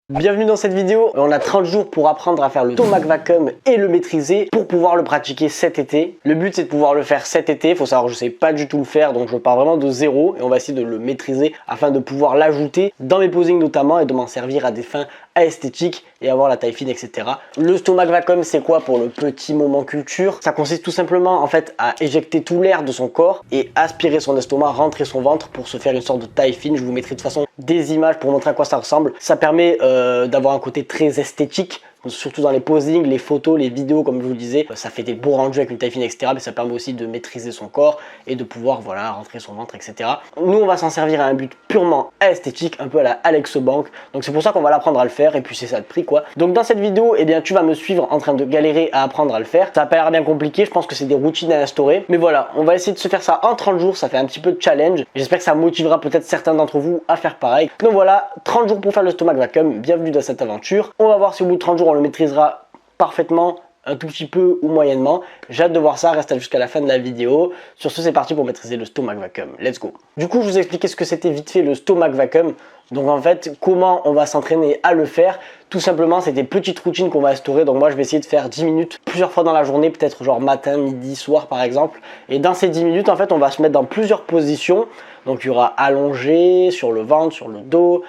Bienvenue dans cette vidéo, on a 30 jours pour apprendre à faire le stomach vacuum et le maîtriser pour pouvoir le pratiquer cet été. Le but c'est de pouvoir le faire cet été, il faut savoir que je sais pas du tout le faire donc je pars vraiment de zéro et on va essayer de le maîtriser afin de pouvoir l'ajouter dans mes posings notamment et de m'en servir à des fins esthétiques et avoir la taille fine, etc. Le stomach vacuum c'est quoi pour le petit moment culture? Ça consiste tout simplement en fait à éjecter tout l'air de son corps et aspirer son estomac, rentrer son ventre pour se faire une sorte de taille fine. Je vous mettrai de toute façon des images pour montrer à quoi ça ressemble. Ça permet d'avoir un côté très esthétique, surtout dans les posings, les photos, les vidéos comme je vous le disais. Ça fait des beaux rendus avec une taille fine, etc. Mais ça permet aussi de maîtriser son corps et de pouvoir voilà, rentrer son ventre, etc. Nous on va s'en servir à un but purement esthétique, un peu à la Alex Bank. Donc c'est pour ça qu'on va l'apprendre à le faire et puis c'est ça de prix quoi. Donc dans cette vidéo, eh bien, tu vas me suivre en train de galérer à apprendre à le faire. Ça n'a pas l'air bien compliqué, je pense que c'est des routines à instaurer. Mais voilà, on va essayer de se faire ça en 30 jours, ça fait un petit peu de challenge. J'espère que ça motivera peut-être certains d'entre vous à faire pareil. Donc voilà, 30 jours pour faire le stomach vacuum, bienvenue dans cette aventure. On va voir si au bout de 30 jours on le maîtrisera parfaitement, un tout petit peu ou moyennement. J'ai hâte de voir ça, reste jusqu'à la fin de la vidéo. Sur ce, c'est parti pour maîtriser le stomach vacuum. Let's go. Du coup, je vous ai expliqué ce que c'était vite fait le stomach vacuum. Donc en fait, comment on va s'entraîner à le faire? Tout simplement, c'est des petites routines qu'on va instaurer. Donc moi, je vais essayer de faire 10 minutes plusieurs fois dans la journée, peut-être genre matin, midi, soir par exemple. Et dans ces 10 minutes, en fait, on va se mettre dans plusieurs positions. Donc il y aura allongé, sur le ventre, sur le dos,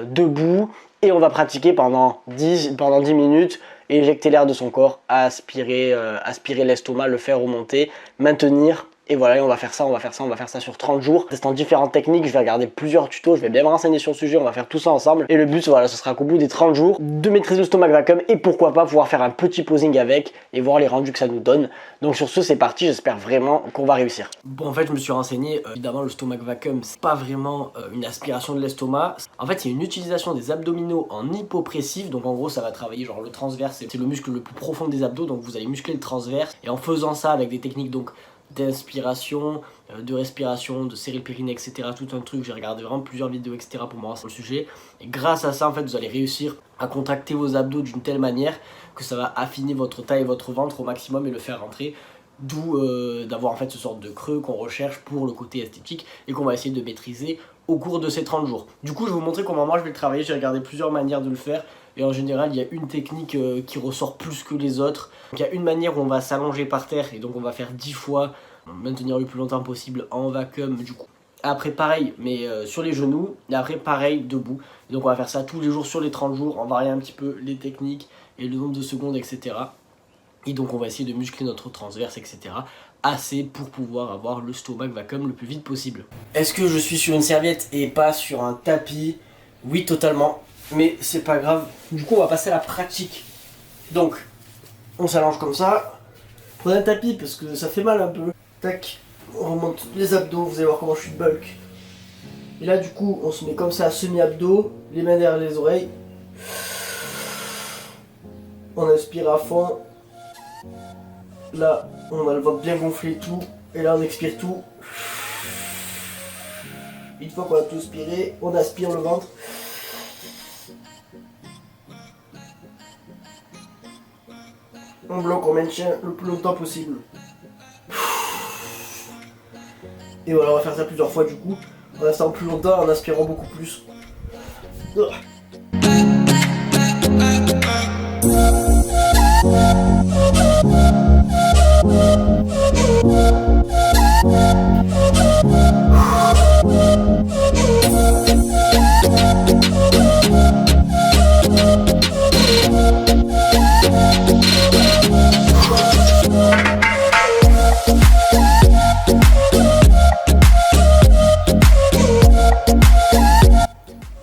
debout. Et on va pratiquer pendant 10 minutes, éjecter l'air de son corps, aspirer l'estomac, le faire remonter, maintenir. Et voilà, et on va faire ça sur 30 jours. Testant différentes techniques, je vais regarder plusieurs tutos, je vais bien me renseigner sur le sujet, on va faire tout ça ensemble. Et le but, voilà, ce sera qu'au bout des 30 jours, de maîtriser le stomach vacuum et pourquoi pas pouvoir faire un petit posing avec et voir les rendus que ça nous donne. Donc sur ce, c'est parti, j'espère vraiment qu'on va réussir. Bon, en fait, je me suis renseigné, évidemment, le stomach vacuum, c'est pas vraiment une aspiration de l'estomac. En fait, c'est une utilisation des abdominaux en hypopressif. Donc en gros, ça va travailler genre le transverse, c'est le muscle le plus profond des abdos, donc vous allez muscler le transverse. Et en faisant ça avec des techniques donc d'inspiration, de respiration, de serrer le périnée, etc. Tout un truc, j'ai regardé vraiment plusieurs vidéos, etc. pour me renseigner sur le sujet. Et grâce à ça, en fait, vous allez réussir à contracter vos abdos d'une telle manière que ça va affiner votre taille et votre ventre au maximum et le faire rentrer. D'où d'avoir en fait ce sorte de creux qu'on recherche pour le côté esthétique et qu'on va essayer de maîtriser au cours de ces 30 jours. Du coup, je vais vous montrer comment moi je vais le travailler. J'ai regardé plusieurs manières de le faire. Et en général, il y a une technique qui ressort plus que les autres. Donc, il y a une manière où on va s'allonger par terre et donc on va faire 10 fois, maintenir le plus longtemps possible en vacuum du coup. Après pareil, mais sur les genoux, et après pareil debout. Et donc on va faire ça tous les jours sur les 30 jours, en variant un petit peu les techniques et le nombre de secondes, etc. Et donc on va essayer de muscler notre transverse, etc. Assez pour pouvoir avoir le stomach vacuum le plus vite possible. Est-ce que je suis sur une serviette et pas sur un tapis? Oui, totalement. Mais c'est pas grave, du coup on va passer à la pratique. Donc, on s'allonge comme ça. Prenez un tapis parce que ça fait mal un peu. Tac, on remonte les abdos, vous allez voir comment je suis bulk. Et là du coup, on se met comme ça, semi-abdos, les mains derrière les oreilles. On inspire à fond. Là, on a le ventre bien gonflé et tout. Et là on expire tout. Une fois qu'on a tout expiré, on aspire le ventre. On bloque, on maintient le plus longtemps possible. Et voilà, on va faire ça plusieurs fois du coup. En restant plus longtemps, en aspirant beaucoup plus.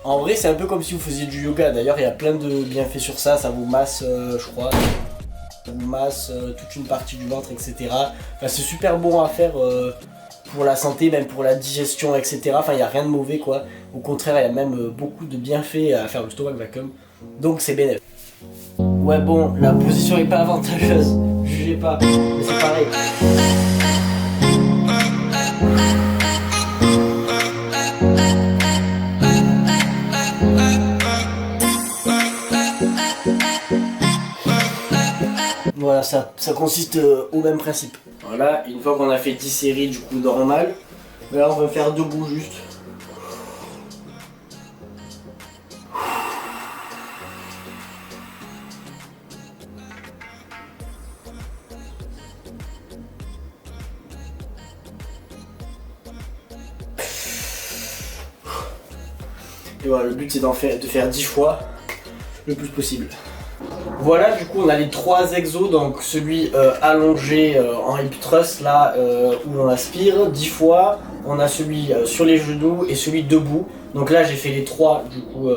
En vrai, c'est un peu comme si vous faisiez du yoga. D'ailleurs, il y a plein de bienfaits sur ça. Ça vous masse, je crois. Ça vous masse toute une partie du ventre, etc. Enfin, c'est super bon à faire pour la santé, même pour la digestion, etc. Enfin, il n'y a rien de mauvais, quoi. Au contraire, il y a même beaucoup de bienfaits à faire le stomach vacuum. Donc, c'est bénéfique. Ouais, bon, la position est pas avantageuse. Jugez pas, mais c'est pareil. Voilà, ça consiste au même principe. Voilà, une fois qu'on a fait 10 séries du coup normal, là on va faire debout juste. Et voilà, le but c'est de faire 10 fois le plus possible. Voilà, du coup on a les 3 exos, donc celui allongé en hip thrust là où on aspire 10 fois, on a celui sur les genoux et celui debout. Donc là j'ai fait les 3 du coup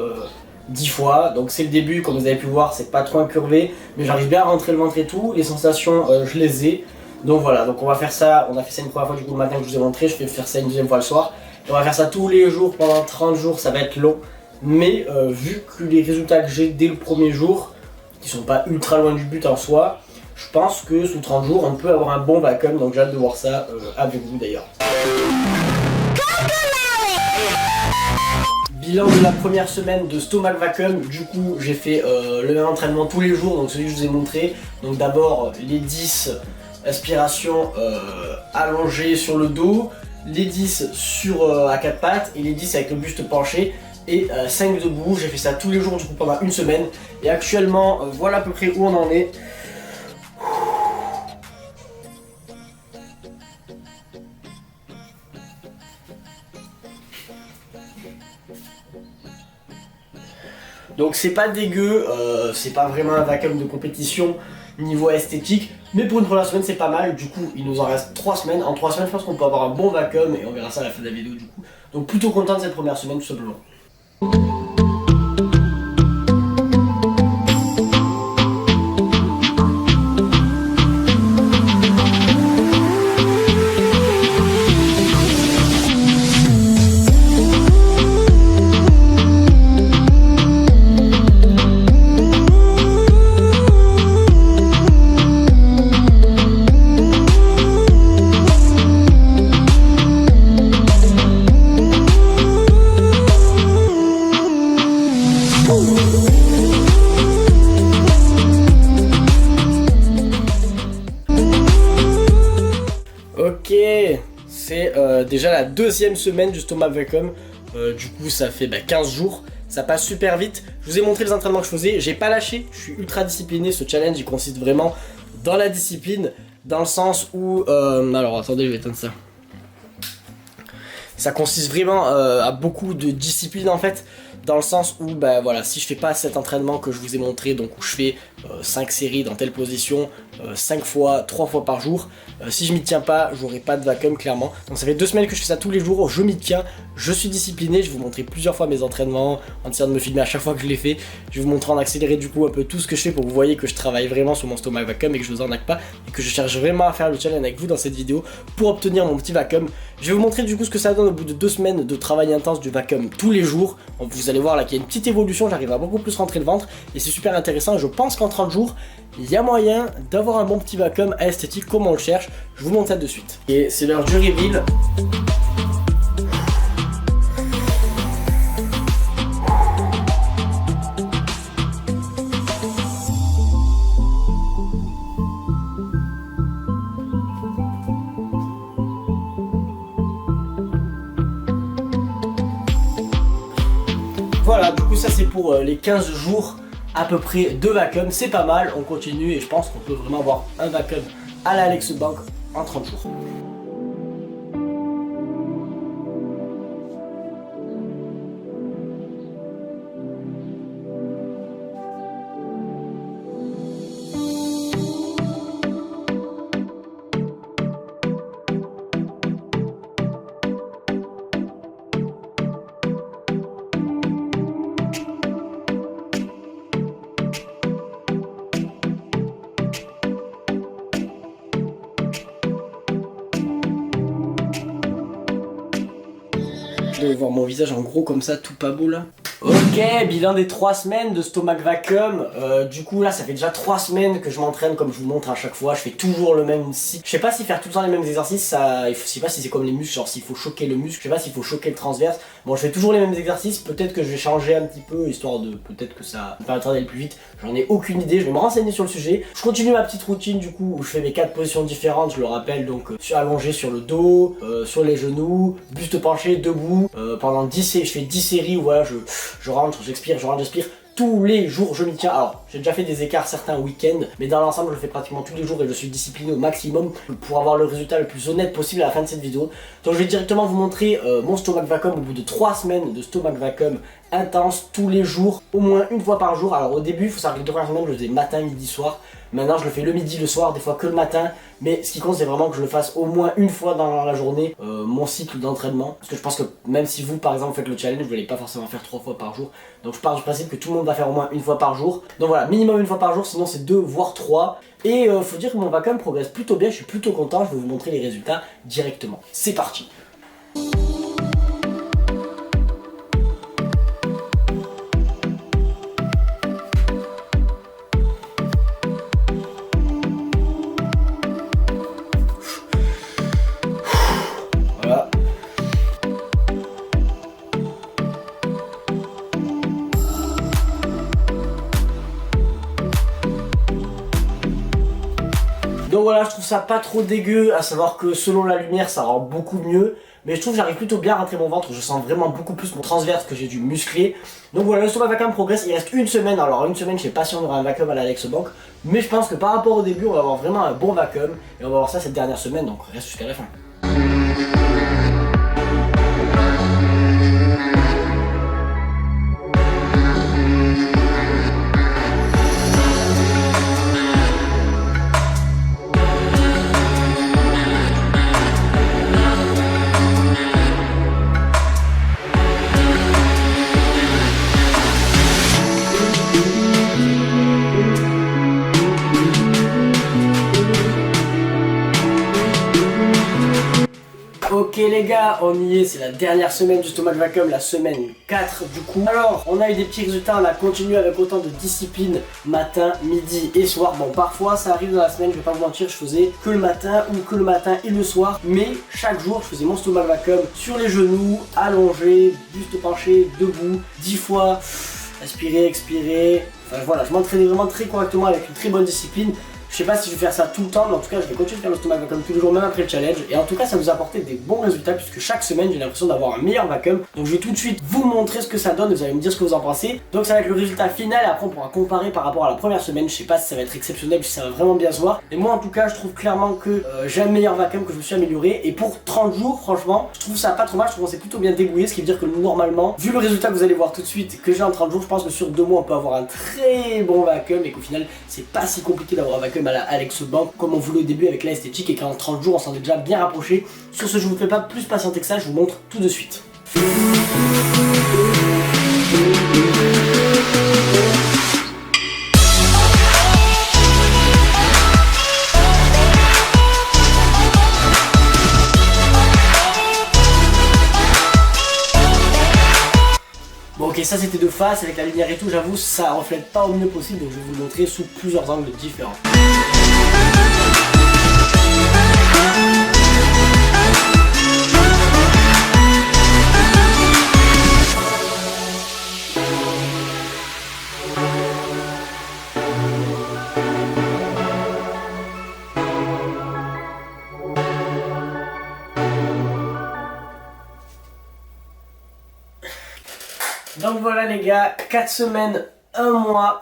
10 fois, donc c'est le début, comme vous avez pu voir c'est pas trop incurvé, mais j'arrive bien à rentrer le ventre et tout, les sensations je les ai. Donc voilà, donc on va faire ça, on a fait ça une première fois du coup le matin que je vous ai montré, je vais faire ça une deuxième fois le soir. Et on va faire ça tous les jours pendant 30 jours, ça va être long, mais vu que les résultats que j'ai dès le premier jour, qui sont pas ultra loin du but en soi, je pense que sous 30 jours on peut avoir un bon vacuum, donc j'ai hâte de voir ça avec vous d'ailleurs. Bilan de la première semaine de Stomac Vacuum, du coup j'ai fait le même entraînement tous les jours, donc celui que je vous ai montré. Donc d'abord les 10 aspirations allongées sur le dos, les 10 à 4 pattes et les 10 avec le buste penché. Et 5 debout, j'ai fait ça tous les jours du coup pendant une semaine. Et actuellement, voilà à peu près où on en est. Donc c'est pas dégueu, c'est pas vraiment un vacuum de compétition niveau esthétique. Mais pour une première semaine c'est pas mal, du coup il nous en reste 3 semaines. En 3 semaines je pense qu'on peut avoir un bon vacuum et on verra ça à la fin de la vidéo du coup. Donc plutôt content de cette première semaine tout simplement. Ok, c'est déjà la deuxième semaine du Stomac Vacuum, du coup ça fait 15 jours, ça passe super vite. Je vous ai montré les entraînements que je faisais, j'ai pas lâché, je suis ultra discipliné, ce challenge il consiste vraiment dans la discipline, dans le sens où... alors attendez, je vais éteindre ça. Ça consiste vraiment à beaucoup de discipline en fait, dans le sens où voilà, si je fais pas cet entraînement que je vous ai montré, donc où je fais 5 séries dans telle position, 5 fois, 3 fois par jour, si je m'y tiens pas, j'aurai pas de vacuum clairement. Donc ça fait 2 semaines que je fais ça tous les jours, je m'y tiens, je suis discipliné, je vais vous montrer plusieurs fois mes entraînements, en essayant de me filmer à chaque fois que je les fais. Je vais vous montrer en accéléré du coup un peu tout ce que je fais pour que vous voyez que je travaille vraiment sur mon Stomac Vacuum et que je vous arnaque pas, et que je cherche vraiment à faire le challenge avec vous dans cette vidéo pour obtenir mon petit vacuum. Je vais vous montrer du coup ce que ça donne au bout de 2 semaines de travail intense du vacuum tous les jours. Vous allez voir là qu'il y a une petite évolution, j'arrive à beaucoup plus rentrer le ventre et c'est super intéressant. Et je pense qu'en 30 jours, il y a moyen d'avoir un bon petit vacuum à esthétique comme on le cherche. Je vous montre ça de suite. Et c'est l'heure du reveal. Voilà, du coup ça c'est pour les 15 jours à peu près de vacuum, c'est pas mal, on continue et je pense qu'on peut vraiment avoir un vacuum à la Alex Bank en 30 jours. Vous devez voir mon visage en gros comme ça, tout pas beau là. Ok, bilan des 3 semaines de Stomac Vacuum. Du coup là ça fait déjà 3 semaines que je m'entraîne comme je vous montre à chaque fois. Je fais toujours le même cycle. Je sais pas si faire tout le temps les mêmes exercices, je sais pas si c'est comme les muscles, genre s'il faut choquer le muscle, je sais pas s'il faut choquer le transverse. Bon, je fais toujours les mêmes exercices, peut-être que je vais changer un petit peu, histoire de peut-être que ça me permettra d'aller plus vite. J'en ai aucune idée, je vais me renseigner sur le sujet. Je continue ma petite routine du coup où je fais mes 4 positions différentes, je le rappelle, donc allongé sur le dos, sur les genoux, buste penché, debout, pendant 10 séries, je fais 10 séries où voilà, je rentre, j'expire, je rentre, j'expire. tous les jours je m'y tiens. Alors j'ai déjà fait des écarts certains week-ends, mais dans l'ensemble je le fais pratiquement tous les jours et je suis discipliné au maximum pour avoir le résultat le plus honnête possible à la fin de cette vidéo. Donc je vais directement vous montrer mon stomach vacuum au bout de 3 semaines de stomach vacuum intense tous les jours, au moins une fois par jour. Alors au début il faut savoir que les 2 premières semaines je le faisais matin, midi, soir. Maintenant je le fais le midi, le soir, des fois que le matin. Mais ce qui compte c'est vraiment que je le fasse au moins une fois dans la journée, mon cycle d'entraînement. Parce que je pense que même si vous par exemple faites le challenge, vous n'allez pas forcément faire 3 fois par jour. Donc je pars du principe que tout le monde va faire au moins une fois par jour. Donc voilà, minimum une fois par jour, sinon c'est 2 voire 3. Et faut dire que mon vacuum progresse plutôt bien, je suis plutôt content, je vais vous montrer les résultats directement. C'est parti. Voilà. Donc voilà, je trouve ça pas trop dégueu, à savoir que selon la lumière ça rend beaucoup mieux. Mais je trouve que j'arrive plutôt bien à rentrer mon ventre, je sens vraiment beaucoup plus mon transverse que j'ai dû muscler. Donc voilà, le stomach vacuum progresse, il reste une semaine. Alors une semaine, je sais pas si on aura un vacuum à l'Alex Bank, mais je pense que par rapport au début, on va avoir vraiment un bon vacuum. Et on va voir ça cette dernière semaine, donc reste jusqu'à la fin. Ok les gars, on y est, c'est la dernière semaine du stomach vacuum, la semaine 4 du coup. Alors, on a eu des petits résultats, on a continué avec autant de discipline, matin, midi et soir. Bon, parfois ça arrive dans la semaine, je vais pas vous mentir, je faisais que le matin ou que le matin et le soir. Mais chaque jour, je faisais mon stomach vacuum sur les genoux, allongé, buste penché, debout, 10 fois, inspirer, expirer. Enfin voilà, je m'entraînais vraiment très correctement avec une très bonne discipline. Je sais pas si je vais faire ça tout le temps, mais en tout cas je vais continuer de faire le stomach vacuum tous les jours, même après le challenge. Et en tout cas ça nous a apporté des bons résultats, puisque chaque semaine j'ai l'impression d'avoir un meilleur vacuum. Donc je vais tout de suite vous montrer ce que ça donne, vous allez me dire ce que vous en pensez. Donc ça va être le résultat final, et après on pourra comparer par rapport à la première semaine. Je sais pas si ça va être exceptionnel, si ça va vraiment bien se voir. Et moi en tout cas je trouve clairement que j'ai un meilleur vacuum, que je me suis amélioré. Et pour 30 jours franchement, je trouve ça pas trop mal, je trouve qu'on s'est plutôt bien débrouillé. Ce qui veut dire que normalement, vu le résultat que vous allez voir tout de suite, que j'ai en 30 jours, je pense que sur 2 mois on peut avoir un très bon vacuum. Et qu'au final c'est pas si compliqué d'avoir un vacuum à la Alex Bank comme on voulait au début avec l'esthétique, et qu'en 30 jours on s'en est déjà bien rapproché. Sur ce, je vous fais pas plus patienter que ça, je vous montre tout de suite. Bon ok, ça c'était de face avec la lumière et tout, j'avoue ça reflète pas au mieux possible, donc je vais vous le montrer sous plusieurs angles différents. Donc voilà les gars, 4 semaines, 1 mois,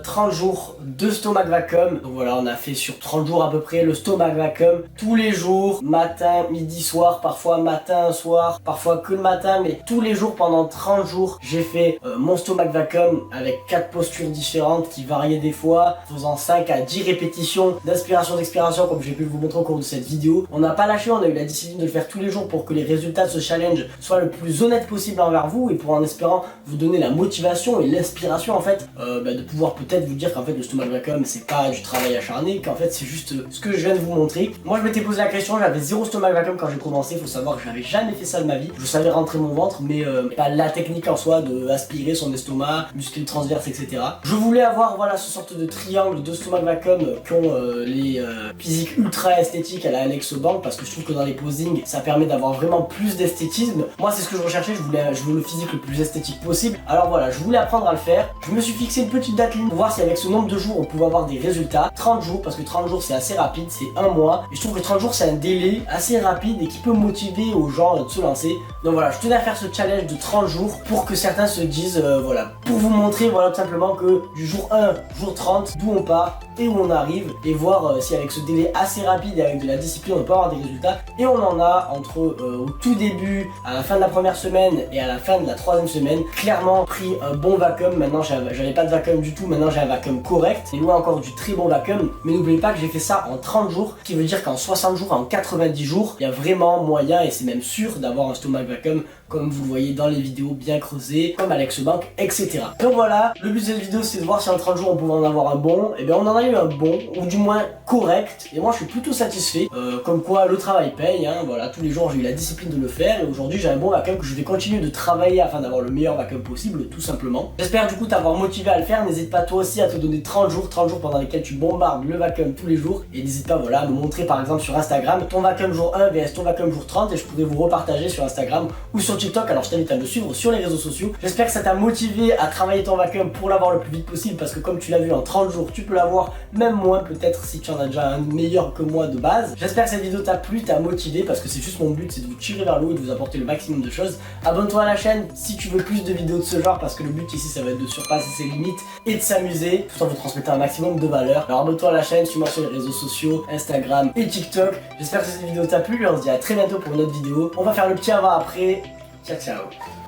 30 jours de stomach vacuum. Donc voilà, on a fait sur 30 jours à peu près le stomach vacuum tous les jours, matin, midi, soir, parfois matin, soir, parfois que le matin, mais tous les jours pendant 30 jours j'ai fait mon stomach vacuum avec 4 postures différentes qui variaient des fois, faisant 5 à 10 répétitions d'inspiration, d'expiration comme j'ai pu vous montrer au cours de cette vidéo. On n'a pas lâché, on a eu la discipline de le faire tous les jours pour que les résultats de ce challenge soient le plus honnêtes possible envers vous, et pour en espérant vous donner la motivation et l'inspiration en fait de pouvoir peut-être vous dire qu'en fait le stomach vacuum c'est pas du travail acharné, qu'en fait c'est juste ce que je viens de vous montrer. Moi je m'étais posé la question, j'avais 0 stomach vacuum quand j'ai commencé, faut savoir que j'avais jamais fait ça de ma vie. Je savais rentrer mon ventre, mais pas la technique en soi de aspirer son estomac, muscler le transverse, etc. Je voulais avoir voilà ce sorte de triangle de stomach vacuum qu'ont les physiques ultra esthétiques à la Alex Bank, parce que je trouve que dans les posings ça permet d'avoir vraiment plus d'esthétisme. Moi c'est ce que je recherchais, je voulais le physique le plus esthétique possible. Alors voilà, je voulais apprendre à le faire. Je Je me suis fixé une petite date limite pour voir si avec ce nombre de jours on pouvait avoir des résultats. 30 jours, parce que 30 jours c'est assez rapide, c'est un mois. Et je trouve que 30 jours c'est un délai assez rapide et qui peut motiver aux gens de se lancer. Donc voilà, je tenais à faire ce challenge de 30 jours pour que certains se disent, voilà, pour vous montrer, voilà, tout simplement que du jour 1, jour 30, d'où on part et où on arrive, et voir si avec ce délai assez rapide et avec de la discipline on peut avoir des résultats. Et on en a entre au tout début, à la fin de la première semaine et à la fin de la troisième semaine, clairement pris un bon vacuum. Maintenant j'avais pas de vacuum du tout, maintenant j'ai un vacuum correct, c'est loin encore du très bon vacuum, mais n'oubliez pas que j'ai fait ça en 30 jours, ce qui veut dire qu'en 60 jours, en 90 jours, il y a vraiment moyen, et c'est même sûr, d'avoir un stomach vacuum comme vous le voyez dans les vidéos bien creusées, comme Alex Bank, etc. Donc voilà, le but de cette vidéo c'est de voir si en 30 jours on pouvait en avoir un bon. Et bien on en a eu un bon, ou du moins correct, et moi je suis plutôt satisfait. Comme quoi le travail paye, hein, voilà, tous les jours j'ai eu la discipline de le faire, et aujourd'hui j'ai un bon vacuum que je vais continuer de travailler afin d'avoir le meilleur vacuum possible, tout simplement. J'espère du coup t'avoir motivé à le faire. N'hésite pas toi aussi à te donner 30 jours pendant lesquels tu bombardes le vacuum tous les jours, et n'hésite pas, voilà, à me montrer par exemple sur Instagram ton vacuum jour 1 vs ton vacuum jour 30, et je pourrais vous repartager sur Instagram ou sur TikTok. Alors je t'invite à me suivre sur les réseaux sociaux. J'espère que ça t'a motivé à travailler ton vacuum pour l'avoir le plus vite possible, parce que comme tu l'as vu, en 30 jours tu peux l'avoir, même moins peut-être si tu en as déjà un meilleur que moi de base. J'espère que cette vidéo t'a plu, t'a motivé, parce que c'est juste mon but, c'est de vous tirer vers le haut et de vous apporter le maximum de choses. Abonne-toi à la chaîne si tu veux plus de vidéos de ce genre, parce que le but ici ça va être de surpasser ses limites et de s'amuser, tout en vous transmettant un maximum de valeur. Alors abonne-toi à la chaîne, suis-moi sur les réseaux sociaux, Instagram et TikTok. J'espère que cette vidéo t'a plu, et on se dit à très bientôt pour une autre vidéo. On va faire le petit avant-après. Ciao ciao.